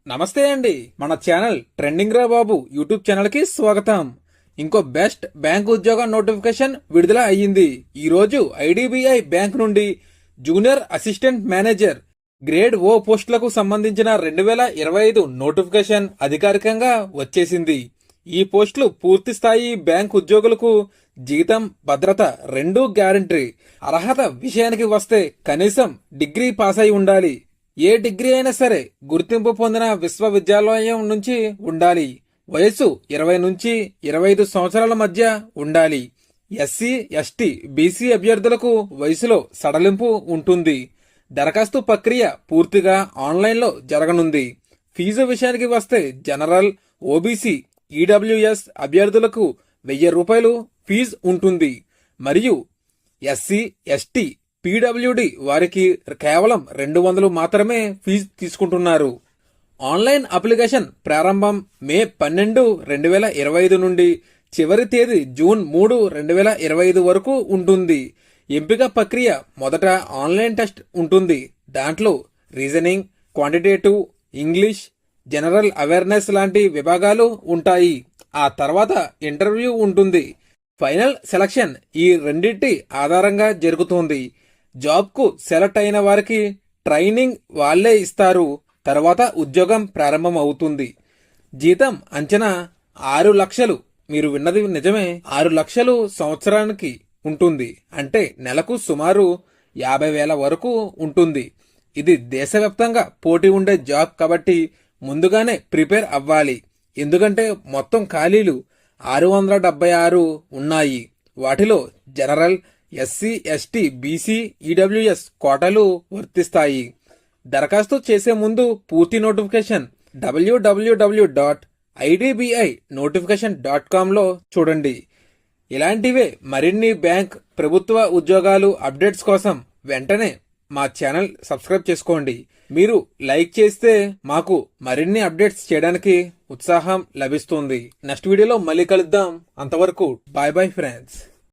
నమస్తే అండి. మన ఛానల్ ట్రెండింగ్ రా బాబు యూట్యూబ్ ఛానల్ కి స్వాగతం. ఇంకో బెస్ట్ బ్యాంక్ ఉద్యోగ నోటిఫికేషన్ విడుదల అయ్యింది. ఈ రోజు ఐడిబిఐ బ్యాంక్ నుండి జూనియర్ అసిస్టెంట్ మేనేజర్ గ్రేడ్ ఓ పోస్టులకు సంబంధించిన 2025 నోటిఫికేషన్ అధికారికంగా వచ్చేసింది. ఈ పోస్టులు పూర్తి స్థాయి బ్యాంక్ ఉద్యోగులకు జీతం, భద్రత రెండూ గ్యారంటీ. అర్హత విషయానికి వస్తే కనీసం డిగ్రీ పాస్ అయి ఉండాలి. ఏ డిగ్రీ అయినా సరే గుర్తింపు పొందిన విశ్వవిద్యాలయం నుంచి ఉండాలి. వయస్సు 20 నుంచి 25 సంవత్సరాల మధ్య ఉండాలి. ఎస్సీ, ఎస్టీ, బీసీ అభ్యర్థులకు వయసులో సడలింపు ఉంటుంది. దరఖాస్తు ప్రక్రియ పూర్తిగా ఆన్లైన్లో జరగనుంది. ఫీజు విషయానికి వస్తే జనరల్, ఓబీసీ, ఈడబ్ల్యూఎస్ అభ్యర్థులకు 1000 రూపాయలు ఫీజు ఉంటుంది. మరియు ఎస్సీ, ఎస్టీ, పీడబ్ల్యూడి వారికి కేవలం 200 మాత్రమే ఫీజు తీసుకుంటున్నారు. ఆన్లైన్ అప్లికేషన్ ప్రారంభం మే 12, 2025 నుండి చివరి తేదీ జూన్ 3, 2025 వరకు ఉంటుంది. ఎంపిక ప్రక్రియ మొదట ఆన్లైన్ టెస్ట్ ఉంటుంది. దాంట్లో reasoning, quantitative, English, general awareness లాంటి విభాగాలు ఉంటాయి. ఆ తర్వాత ఇంటర్వ్యూ ఉంటుంది. ఫైనల్ సెలక్షన్ ఈ రెండింటి ఆధారంగా జరుగుతుంది. జాబ్ కు సెలెక్ట్ అయిన వారికి ట్రైనింగ్ వాళ్లే ఇస్తారు. తర్వాత ఉద్యోగం ప్రారంభం అవుతుంది. జీతం అంచనా 6 లక్షలు. మీరు విన్నది నిజమే, 6 లక్షలు సంవత్సరానికి ఉంటుంది. అంటే నెలకు సుమారు 50,000 వరకు ఉంటుంది. ఇది దేశవ్యాప్తంగా పోటీ ఉండే జాబ్ కాబట్టి ముందుగానే ప్రిపేర్ అవ్వాలి. ఎందుకంటే మొత్తం ఖాళీలు 676 ఉన్నాయి. వాటిలో general, SC, ST, BC, EWS కోటాలు వర్తిస్తాయి. దరఖాస్తు చేసే ముందు పూర్తి నోటిఫికేషన్ www.idbinotification.com లో చూడండి. ఇలాంటివే మరిన్ని బ్యాంక్, ప్రభుత్వ ఉద్యోగాలు అప్డేట్స్ కోసం వెంటనే మా ఛానల్ సబ్స్క్రైబ్ చేసుకోండి. మీరు లైక్ చేస్తే మాకు మరిన్ని అప్డేట్స్ చేయడానికి ఉత్సాహం లభిస్తుంది. నెక్స్ట్ వీడియోలో మళ్ళీ కలుద్దాం. అంతవరకు బాయ్ బాయ్ ఫ్రెండ్స్.